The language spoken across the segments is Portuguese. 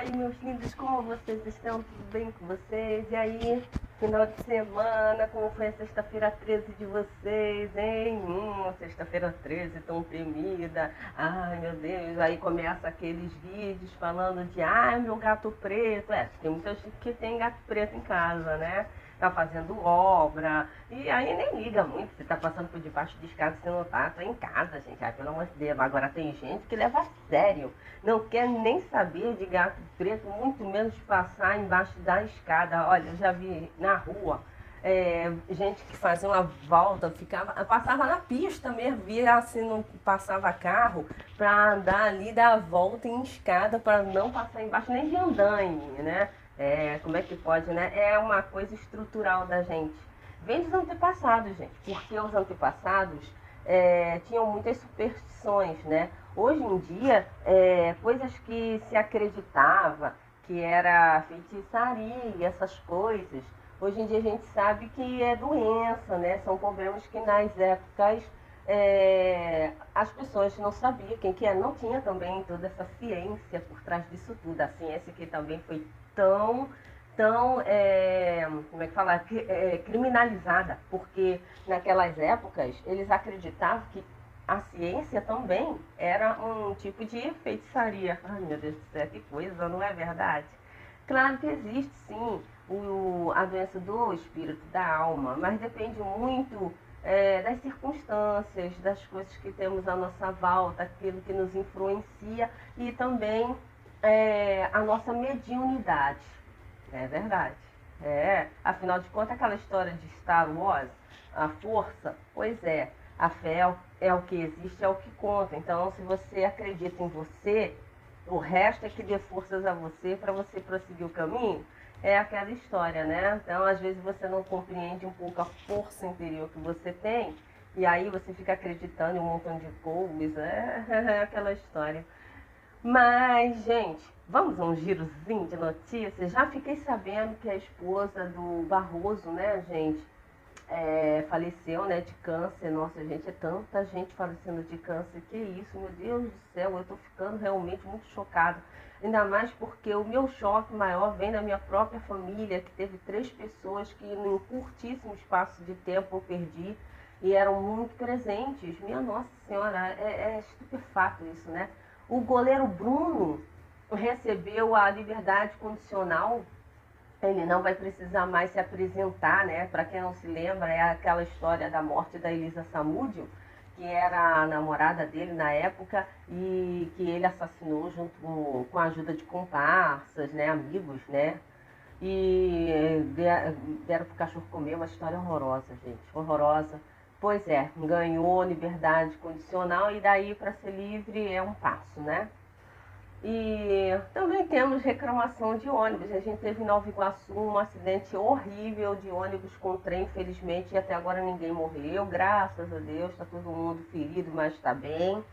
Oi, meus lindos, como vocês estão? Tudo bem com vocês? E aí, final de semana, como foi a sexta-feira 13 de vocês, hein? Sexta-feira 13 tão temida. Ai, meu Deus, aí começa aqueles vídeos falando de, ai, meu gato preto. Tem muita gente que tem gato preto em casa, né? Tá fazendo obra, e aí nem liga muito, você tá passando por debaixo de escada, você não tá em casa, gente, ai, pelo amor de Deus. Agora tem gente que leva a sério, não quer nem saber de gato preto, muito menos passar embaixo da escada. Olha, eu já vi na rua, gente que fazia uma volta, passava na pista mesmo, via assim, não passava carro, para andar ali, dar a volta em escada, para não passar embaixo nem de andaime, né? Como é que pode, né? É uma coisa estrutural da gente. Vem dos antepassados, gente, porque os antepassados tinham muitas superstições, né? Hoje em dia, coisas que se acreditava que era feitiçaria e essas coisas, hoje em dia a gente sabe que é doença, né? São problemas que nas épocas as pessoas não sabiam quem que é, não tinha também toda essa ciência por trás disso tudo, a ciência que também foi tão como é que fala, criminalizada, porque naquelas épocas eles acreditavam que a ciência também era um tipo de feitiçaria. Ai, meu Deus do céu, que coisa, não é verdade? Claro que existe sim a doença do espírito, da alma, mas depende muito das circunstâncias, das coisas que temos à nossa volta, aquilo que nos influencia e também a nossa mediunidade. É verdade. Afinal de contas, aquela história de Star Wars, a força, pois a fé é o que existe, é o que conta. Então, se você acredita em você, o resto é que dê forças a você para você prosseguir o caminho. É aquela história, né? Então, às vezes você não compreende um pouco a força interior que você tem, e aí você fica acreditando em um montão de coisas. É aquela história. Mas, gente, vamos a um girozinho de notícias. Já fiquei sabendo que a esposa do Barroso, né, gente, faleceu, né, de câncer. Nossa, gente, é tanta gente falecendo de câncer. Que isso, meu Deus do céu, eu tô ficando realmente muito chocada. Ainda mais porque o meu choque maior vem da minha própria família, que teve 3 pessoas que em um curtíssimo espaço de tempo eu perdi e eram muito presentes. Minha Nossa Senhora, é estupefato isso, né? O goleiro Bruno recebeu a liberdade condicional. Ele não vai precisar mais se apresentar, né? Para quem não se lembra, é aquela história da morte da Elisa Samúdio, que era a namorada dele na época e que ele assassinou junto com a ajuda de comparsas, né? Amigos, né? E deram pro cachorro comer, uma história horrorosa, gente, horrorosa. Pois ganhou liberdade condicional e daí para ser livre é um passo, né? E também temos reclamação de ônibus. A gente teve em Nova Iguaçu um acidente horrível de ônibus com trem, infelizmente, e até agora ninguém morreu, graças a Deus, está todo mundo ferido, mas está bem.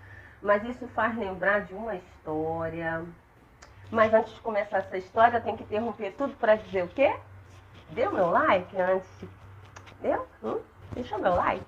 Mas isso faz lembrar de uma história. Mas antes de começar essa história, eu tenho que interromper tudo para dizer o quê? Deu meu like antes? Deu? Deixa meu like.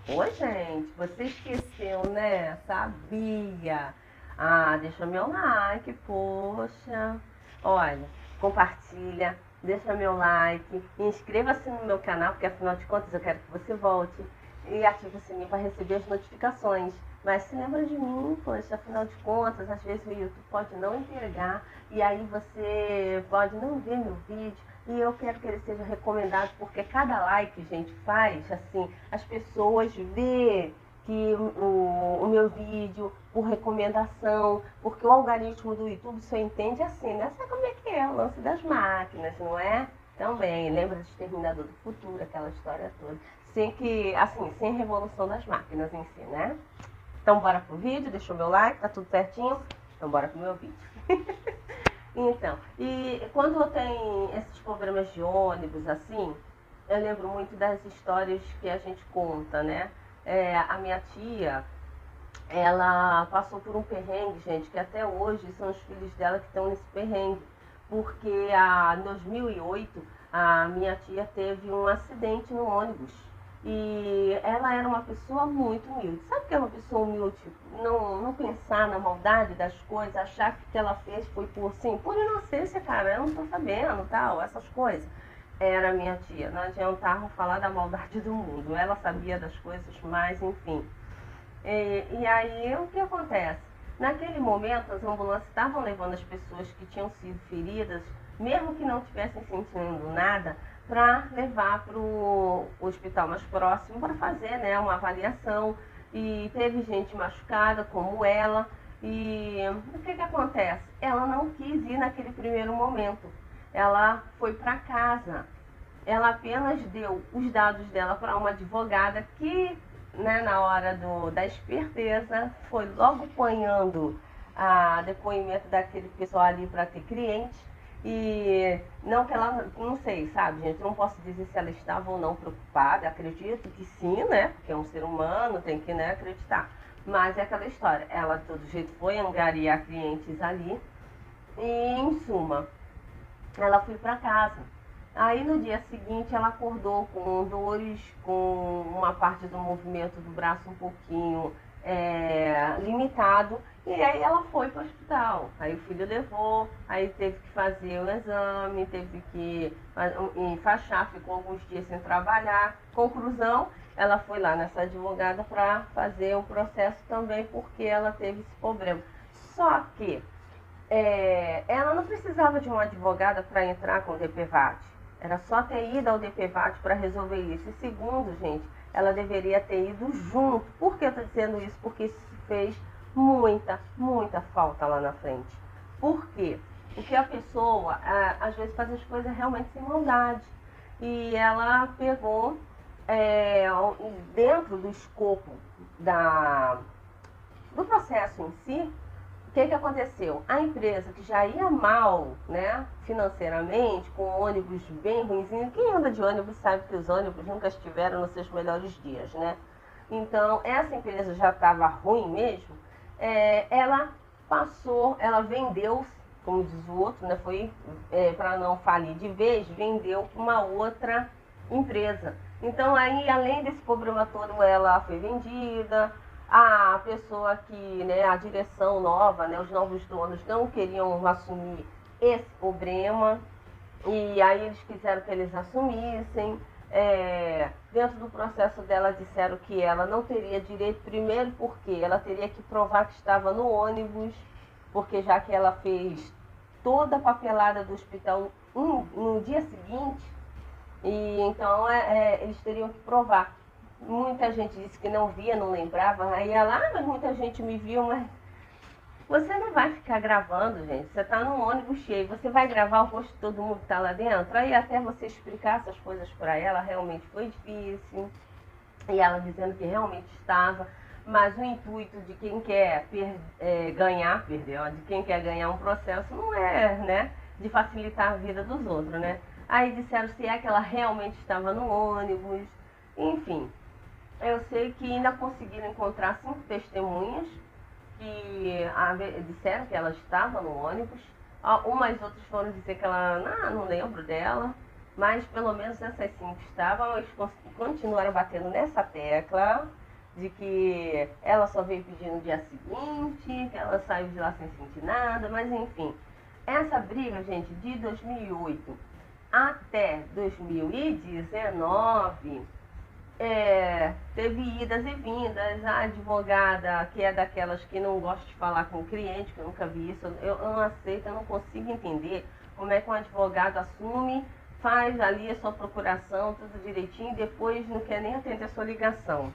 Oi, gente, você esqueceu, né? Sabia. Ah, deixa meu like, poxa. Olha, compartilha, deixa meu like, inscreva-se no meu canal, porque afinal de contas eu quero que você volte. E ative o sininho para receber as notificações. Mas se lembra de mim, poxa, afinal de contas, às vezes o YouTube pode não entregar e aí você pode não ver meu vídeo. E eu quero que ele seja recomendado, porque cada like, gente, faz, assim, as pessoas vê que o meu vídeo por recomendação, porque o algoritmo do YouTube só entende assim, né? Sabe como é que é o lance das máquinas, não é? Também, lembra do Exterminador do Futuro, aquela história toda. Sem revolução das máquinas em si, né? Então bora pro vídeo, deixa o meu like, tá tudo certinho? Então bora pro meu vídeo. Então, e quando tem esses programas de ônibus assim, eu lembro muito das histórias que a gente conta, né? A minha tia, ela passou por um perrengue, gente, que até hoje são os filhos dela que estão nesse perrengue. Porque em 2008, a minha tia teve um acidente no ônibus. E ela era uma pessoa muito humilde. Sabe que é uma pessoa humilde? Não pensar na maldade das coisas, achar que o que ela fez foi por inocência, cara, eu não tô sabendo, tal, essas coisas. Era minha tia, não adiantava falar da maldade do mundo. Ela sabia das coisas, mas enfim. E aí o que acontece? Naquele momento as ambulâncias estavam levando as pessoas que tinham sido feridas, mesmo que não estivessem sentindo nada, para levar para o hospital mais próximo para fazer, né, uma avaliação. E teve gente machucada, como ela. E o que acontece? Ela não quis ir naquele primeiro momento. Ela foi para casa. Ela apenas deu os dados dela para uma advogada que, né, na hora da esperteza, foi logo apanhando a depoimento daquele pessoal ali para ter cliente. E não que ela, não sei, sabe, gente, não posso dizer se ela estava ou não preocupada, acredito que sim, né, porque é um ser humano, tem que, né, acreditar. Mas é aquela história, ela de todo jeito foi angariar clientes ali e, em suma, ela foi para casa. Aí no dia seguinte ela acordou com dores, com uma parte do movimento do braço um pouquinho limitado, e aí ela foi para o hospital. Aí o filho levou, aí teve que fazer o exame, teve que enfaixar, ficou alguns dias sem trabalhar. Conclusão, ela foi lá nessa advogada para fazer o processo também, porque ela teve esse problema. Só que ela não precisava de uma advogada para entrar com o DPVAT. Era só ter ido ao DPVAT para resolver isso. E segundo, gente, ela deveria ter ido junto. Por que eu estou dizendo isso? Porque isso fez muita, muita falta lá na frente. Por quê? Porque a pessoa, às vezes, faz as coisas realmente sem maldade. E ela pegou, dentro do escopo do processo em si, o que aconteceu? A empresa que já ia mal, né, financeiramente, com ônibus bem ruinzinho, quem anda de ônibus sabe que os ônibus nunca estiveram nos seus melhores dias, né? Então, essa empresa já estava ruim mesmo, ela vendeu, como diz o outro, né, foi para não falir de vez, vendeu para uma outra empresa. Então, aí, além desse problema todo, ela foi vendida. A pessoa que, né, a direção nova, né, os novos donos não queriam assumir esse problema, e aí eles quiseram que eles assumissem. Dentro do processo dela disseram que ela não teria direito, primeiro porque ela teria que provar que estava no ônibus, porque já que ela fez toda a papelada do hospital no dia seguinte, e então eles teriam que provar. Muita gente disse que não via, não lembrava. Aí ela, mas muita gente me viu, mas você não vai ficar gravando, gente. Você tá num ônibus cheio, você vai gravar o rosto de todo mundo que tá lá dentro? Aí até você explicar essas coisas para ela, realmente foi difícil. E ela dizendo que realmente estava. Mas o intuito de quem quer de quem quer ganhar um processo não é, né, de facilitar a vida dos outros, né? Aí disseram se é que ela realmente estava no ônibus, enfim. Eu sei que ainda conseguiram encontrar 5 testemunhas que disseram que ela estava no ônibus. Umas outras foram dizer que ela, não lembro dela, mas pelo menos essas 5 estavam. Eles continuaram batendo nessa tecla de que ela só veio pedir no dia seguinte, que ela saiu de lá sem sentir nada, mas enfim. Essa briga, gente, de 2008 até 2019... teve idas e vindas. A advogada, que é daquelas que não gosta de falar com o cliente, que eu nunca vi isso, eu não aceito, eu não consigo entender como é que um advogado assume, faz ali a sua procuração, tudo direitinho, e depois não quer nem atender a sua ligação.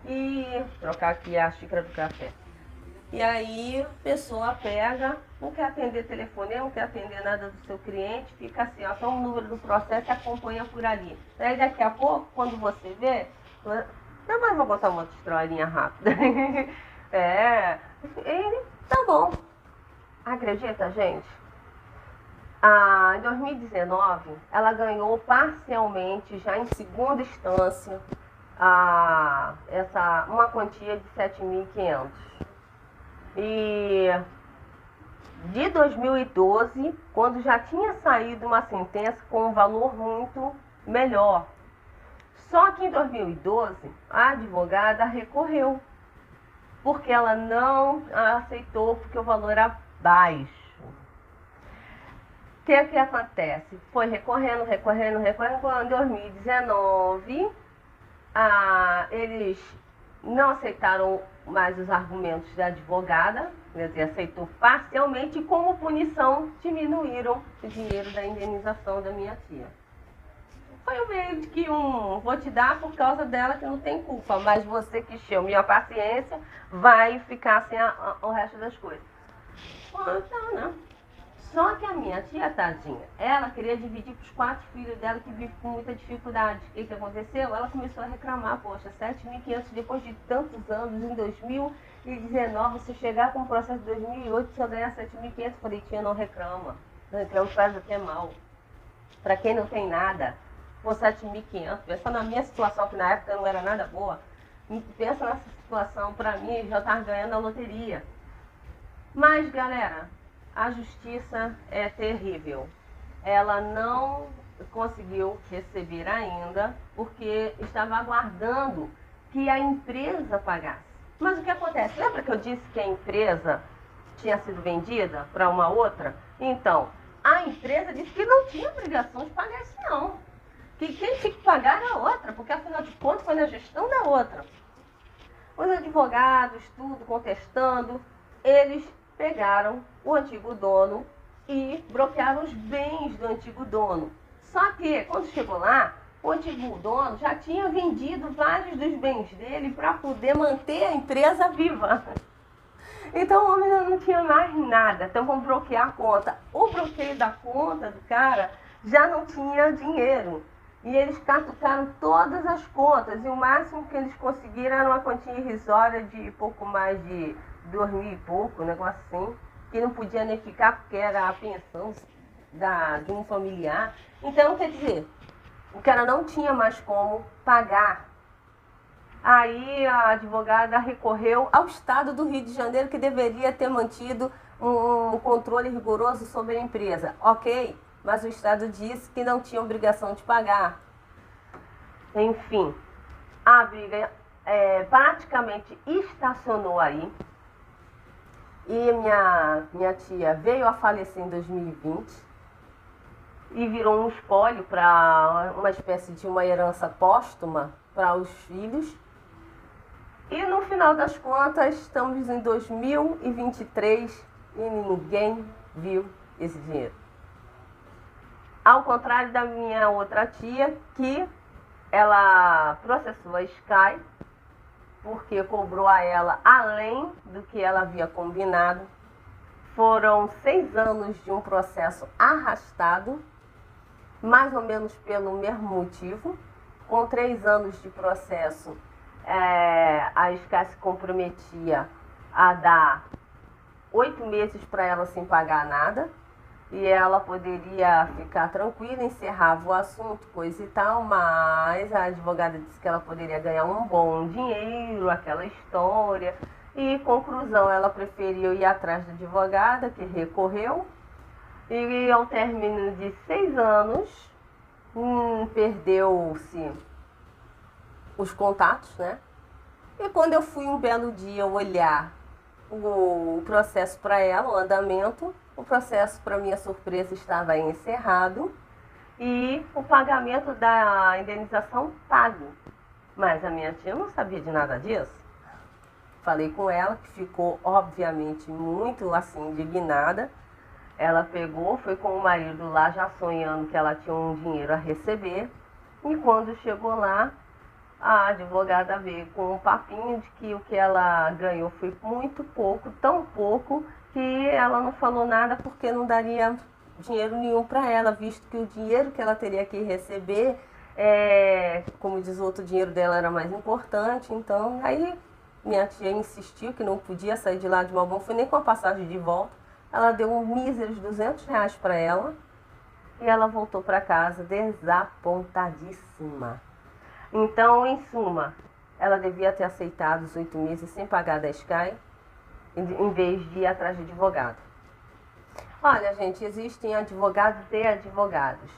E trocar aqui a xícara do café. E aí a pessoa pega, não quer atender telefone, não quer atender nada do seu cliente, fica assim, ó, toma o número do processo e acompanha por ali. Aí daqui a pouco, quando você vê, depois vou contar uma outra historinha rápida. Tá bom. Acredita, gente? Em 2019, ela ganhou parcialmente, já em segunda instância, uma quantia de 7.500. E de 2012, quando já tinha saído uma sentença com um valor muito melhor. Só que em 2012, a advogada recorreu, porque ela não aceitou, porque o valor era baixo. O que acontece? Foi recorrendo. Quando em 2019, eles não aceitaram mais os argumentos da advogada, quer dizer, aceitou parcialmente, e como punição diminuíram o dinheiro da indenização da minha tia. Foi o meio de que vou te dar por causa dela que não tem culpa, mas você que encheu minha paciência vai ficar sem o resto das coisas. Então, né? Só que a minha tia, tadinha, ela queria dividir para os 4 filhos dela que vivem com muita dificuldade. O que aconteceu? Ela começou a reclamar, poxa, 7.500 depois de tantos anos, em 2019, você chegar com o processo de 2008, só ganhar 7.500, falei, tia, não reclama. Não reclama, faz até mal. Para quem não tem nada, por 7.500, pensa na minha situação, que na época não era nada boa, pensa nessa situação, para mim, já estava ganhando a loteria. Mas, galera, a justiça é terrível. Ela não conseguiu receber ainda, porque estava aguardando que a empresa pagasse. Mas o que acontece? Lembra que eu disse que a empresa tinha sido vendida para uma outra? Então, a empresa disse que não tinha obrigação de pagar isso não. Que quem tinha que pagar era a outra, porque afinal de contas foi na gestão da outra. Os advogados, tudo contestando, eles pegaram o antigo dono e bloquearam os bens do antigo dono. Só que, quando chegou lá, o antigo dono já tinha vendido vários dos bens dele para poder manter a empresa viva. Então o homem não tinha mais nada, então vamos bloquear a conta. O bloqueio da conta do cara já não tinha dinheiro. E eles catucaram todas as contas, e o máximo que eles conseguiram era uma quantia irrisória de pouco mais de 2.000 e pouco, um negócio assim, que não podia nem ficar porque era a pensão de um familiar. Então, quer dizer, o cara não tinha mais como pagar. Aí a advogada recorreu ao Estado do Rio de Janeiro, que deveria ter mantido um controle rigoroso sobre a empresa. Ok, mas o Estado disse que não tinha obrigação de pagar. Enfim, a briga praticamente estacionou aí. E minha tia veio a falecer em 2020 e virou um espólio para uma espécie de uma herança póstuma para os filhos. E no final das contas, estamos em 2023 e ninguém viu esse dinheiro. Ao contrário da minha outra tia, que ela processou a Sky, porque cobrou a ela além do que ela havia combinado. Foram 6 anos de um processo arrastado, mais ou menos pelo mesmo motivo. Com 3 anos de processo, a Sky se comprometia a dar 8 meses para ela sem pagar nada. E ela poderia ficar tranquila, encerrava o assunto, coisa e tal, mas a advogada disse que ela poderia ganhar um bom dinheiro, aquela história. E, conclusão, ela preferiu ir atrás da advogada, que recorreu. E, ao término de 6 anos, perdeu-se os contatos, né? E quando eu fui um belo dia olhar o processo para ela, o andamento, o processo, para minha surpresa, estava encerrado e o pagamento da indenização pago. Mas a minha tia não sabia de nada disso. Falei com ela, que ficou, obviamente, muito assim, indignada. Ela pegou, foi com o marido lá, já sonhando que ela tinha um dinheiro a receber. E quando chegou lá, a advogada veio com um papinho de que o que ela ganhou foi muito pouco, tão pouco, que ela não falou nada porque não daria dinheiro nenhum para ela, visto que o dinheiro que ela teria que receber, como diz o outro, o dinheiro dela era mais importante. Então, aí minha tia insistiu que não podia sair de lá de uma boa, foi nem com a passagem de volta. Ela deu míseros R$200 para ela e ela voltou para casa desapontadíssima. Então, em suma, ela devia ter aceitado os 8 meses sem pagar da Sky, em vez de ir atrás de advogado. Olha, gente, existem advogados e advogados.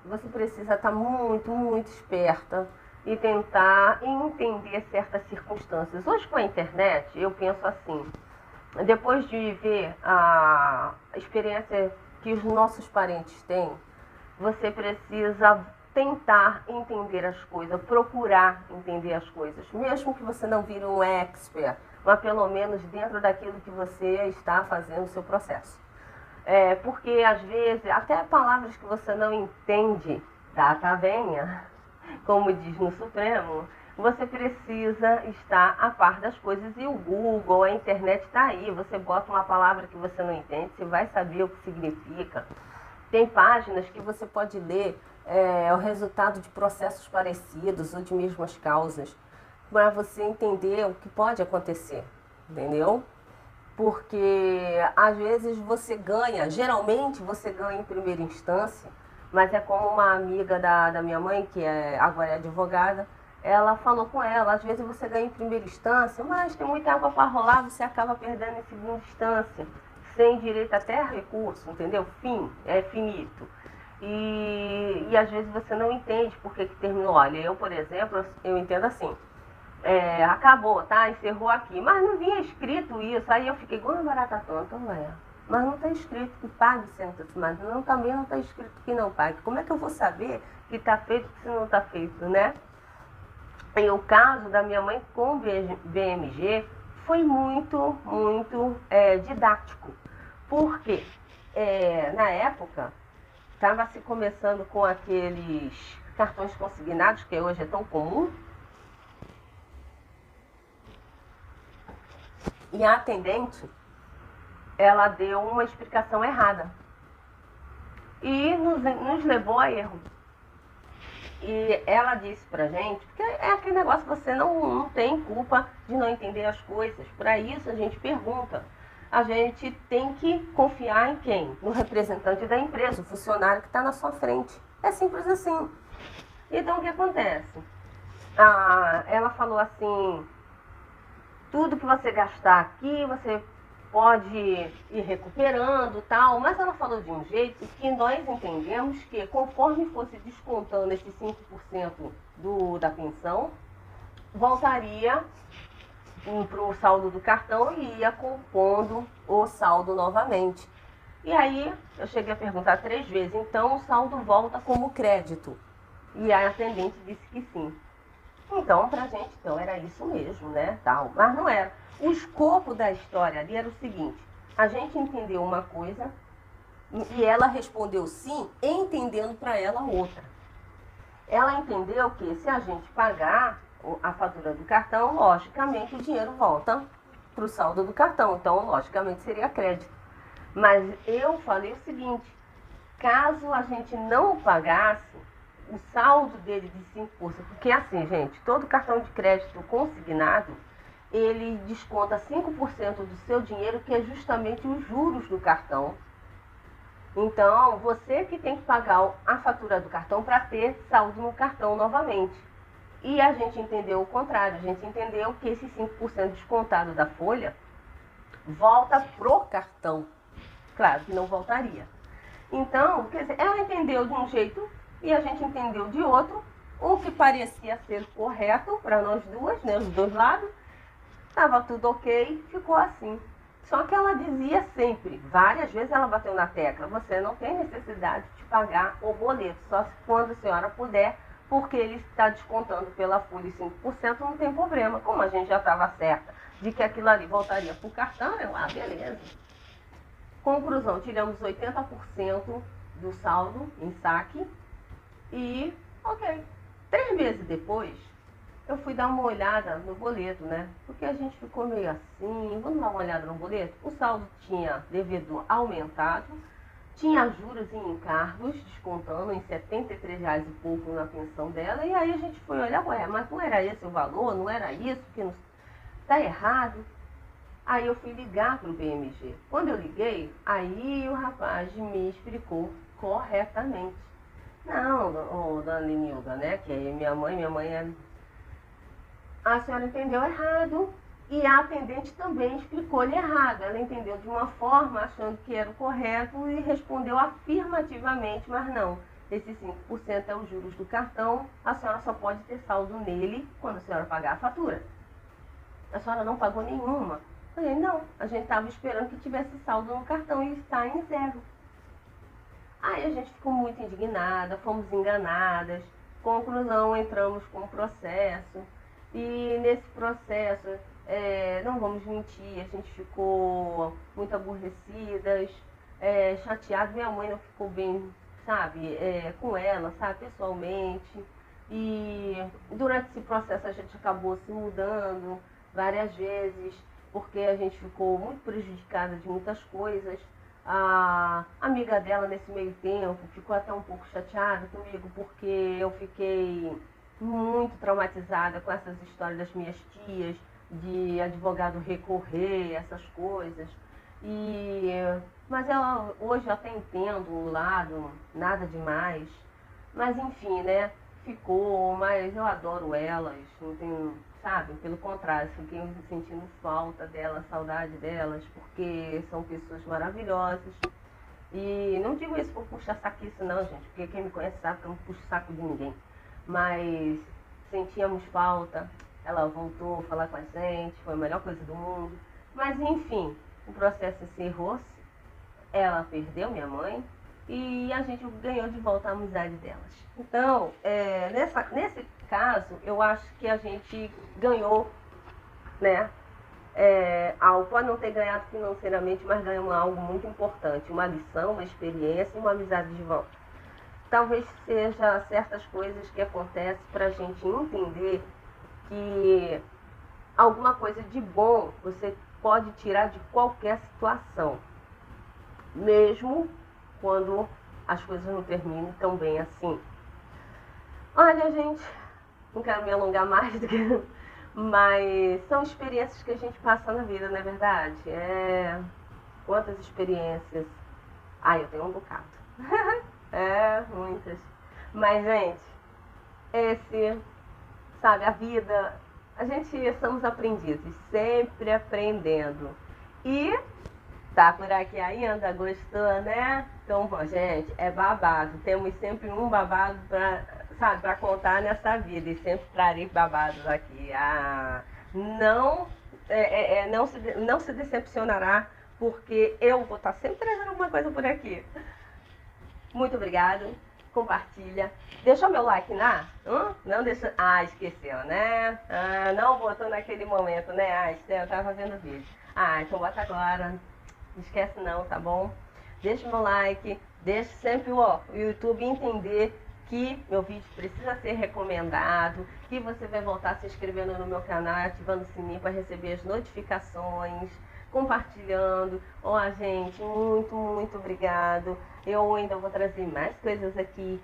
você precisa estar muito, muito esperta e tentar entender certas circunstâncias. Hoje com a internet, eu penso assim, depois de ver a experiência que os nossos parentes têm, você precisa tentar entender as coisas, procurar entender as coisas, mesmo que você não vire um expert, mas pelo menos dentro daquilo que você está fazendo o seu processo. Porque às vezes, até palavras que você não entende, data venha, como diz no Supremo, você precisa estar a par das coisas. E o Google, a internet está aí, você bota uma palavra que você não entende, você vai saber o que significa. Tem páginas que você pode ler o resultado de processos parecidos ou de mesmas causas, para você entender o que pode acontecer, entendeu? Porque às vezes você ganha, geralmente você ganha em primeira instância, mas é como uma amiga da minha mãe, que agora é advogada, ela falou com ela, às vezes você ganha em primeira instância, mas tem muita água para rolar, você acaba perdendo em segunda instância, sem direito até a recurso, entendeu? Fim, é finito. E às vezes você não entende por que terminou. Olha, eu, por exemplo, eu entendo assim, acabou, tá? Encerrou aqui. Mas não vinha escrito isso. Aí eu fiquei igual uma barata tonta, mas não está escrito que pague centos, mas não, também não está escrito que não pague. Como é que eu vou saber que está feito se não está feito, né? E o caso da minha mãe com BMG foi muito, muito didático. Porque na época estava se começando com aqueles cartões consignados, que hoje é tão comum. E a atendente, ela deu uma explicação errada. E nos levou a erro. E ela disse pra gente, porque é aquele negócio, você não tem culpa de não entender as coisas. Para isso a gente pergunta. A gente tem que confiar em quem? No representante da empresa, o funcionário que está na sua frente. É simples assim. Então o que acontece? Ela falou assim, tudo que você gastar aqui, você pode ir recuperando e tal, mas ela falou de um jeito que nós entendemos que conforme fosse descontando esses 5% da pensão, voltaria para o saldo do cartão e ia compondo o saldo novamente. E aí eu cheguei a perguntar 3 vezes, então o saldo volta como crédito? E a atendente disse que sim. Então, pra gente, então, era isso mesmo, né, tal. Mas não era. O escopo da história ali era o seguinte, a gente entendeu uma coisa e ela respondeu sim, entendendo para ela outra. Ela entendeu que se a gente pagar a fatura do cartão, logicamente o dinheiro volta para o saldo do cartão, então logicamente seria crédito. Mas eu falei o seguinte, caso a gente não pagasse, o saldo dele de 5%, porque assim, gente, todo cartão de crédito consignado, ele desconta 5% do seu dinheiro, que é justamente os juros do cartão. Então, você que tem que pagar a fatura do cartão para ter saldo no cartão novamente. E a gente entendeu o contrário, a gente entendeu que esse 5% descontado da folha volta pro cartão. Claro que não voltaria. Então, quer dizer, ela entendeu de um jeito e a gente entendeu de outro, o que parecia ser correto para nós duas, né, os dois lados. Estava tudo ok, ficou assim. Só que ela dizia sempre, várias vezes ela bateu na tecla, você não tem necessidade de pagar o boleto, só quando a senhora puder, porque ele está descontando pela folha 5%, não tem problema. Como a gente já estava certa de que aquilo ali voltaria para o cartão, beleza. Conclusão, tiramos 80% do saldo em saque e, ok. 3 meses depois, eu fui dar uma olhada no boleto, né? Porque a gente ficou meio assim, vamos dar uma olhada no boleto? O saldo tinha devedor aumentado, tinha juros e encargos, descontando em R$73 e pouco na pensão dela, e aí a gente foi olhar, mas não era esse o valor, não era isso, que não... tá errado. Aí eu fui ligar para o BMG. Quando eu liguei, aí o rapaz me explicou corretamente. Não, dona Lenilda, né, que é minha mãe é... A senhora entendeu errado E a atendente também explicou-lhe errado. Ela entendeu de uma forma, achando que era o correto, e respondeu afirmativamente, mas não. Esses 5% é os juros do cartão, a senhora só pode ter saldo nele quando a senhora pagar a fatura. A senhora não pagou nenhuma. Eu falei, não, a gente estava esperando que tivesse saldo no cartão e está em zero. Aí a gente ficou muito indignada, fomos enganadas. Conclusão, entramos com o processo. E nesse processo, não vamos mentir, a gente ficou muito aborrecidas, chateadas. Minha mãe não ficou bem, sabe, com ela, sabe, pessoalmente. E durante esse processo a gente acabou se mudando várias vezes, porque a gente ficou muito prejudicada de muitas coisas. A amiga dela, nesse meio tempo, ficou até um pouco chateada comigo, porque eu fiquei muito traumatizada com essas histórias das minhas tias, de advogado recorrer, essas coisas. Mas ela, hoje eu até entendo o lado, nada demais. Mas enfim, né? Ficou, mas eu adoro elas, não tenho, sabe? Pelo contrário, fiquei sentindo falta delas, saudade delas, porque são pessoas maravilhosas. E não digo isso por puxar saquice não, gente, porque quem me conhece sabe que eu não puxo saco de ninguém. Mas sentíamos falta, ela voltou a falar com a gente, foi a melhor coisa do mundo. Mas enfim, o processo encerrou-se, ela perdeu minha mãe e a gente ganhou de volta a amizade delas. Então, nesse caso, eu acho que a gente ganhou, né? Algo, pode não ter ganhado financeiramente, mas ganhamos algo muito importante, uma lição, uma experiência e uma amizade de volta. Talvez seja certas coisas que acontecem para a gente entender que alguma coisa de bom você pode tirar de qualquer situação, mesmo quando as coisas não terminam tão bem assim. Olha, gente, não quero me alongar mais do que... Mas são experiências que a gente passa na vida, não é verdade? Quantas experiências? Eu tenho um bocado. Muitas. Mas, gente, sabe, a vida, a gente somos aprendizes, sempre aprendendo. E tá por aqui ainda, gostou, né? Então, gente, é babado. Temos sempre um babado pra contar nessa vida. E sempre trarei babados aqui. Não se decepcionará, porque eu vou estar sempre trazendo alguma coisa por aqui. Muito obrigado. Compartilha. Deixou meu like Não deixou? Esqueceu, né? Não botou naquele momento, né? Eu tava vendo o vídeo. Então bota agora. Não esquece não, tá bom? Deixa o meu like. Deixa sempre o YouTube entender que meu vídeo precisa ser recomendado, que você vai voltar se inscrevendo no meu canal, ativando o sininho para receber as notificações, compartilhando. Gente, muito, muito obrigado. Eu ainda vou trazer mais coisas aqui.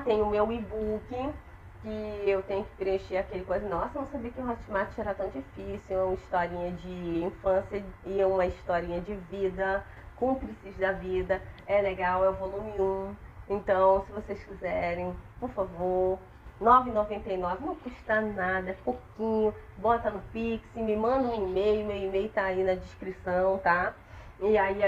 Tem o meu e-book, que eu tenho que preencher aquele coisa. Nossa, não sabia que o Hotmart era tão difícil. É uma historinha de infância e uma historinha de vida, cúmplices da vida. É legal, é o volume 1. Então, se vocês quiserem, por favor, R$ 9,99, não custa nada, é pouquinho. Bota no Pix, me manda um e-mail, meu e-mail tá aí na descrição, tá? E aí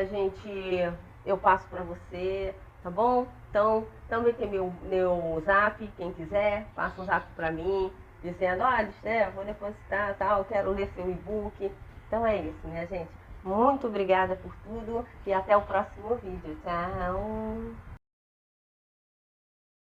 eu passo pra você, tá bom? Então, também tem meu zap, quem quiser, passa um zap pra mim, dizendo, olha, vou depositar, tal, quero ler seu e-book. Então é isso, minha gente. Muito obrigada por tudo e até o próximo vídeo. Tchau!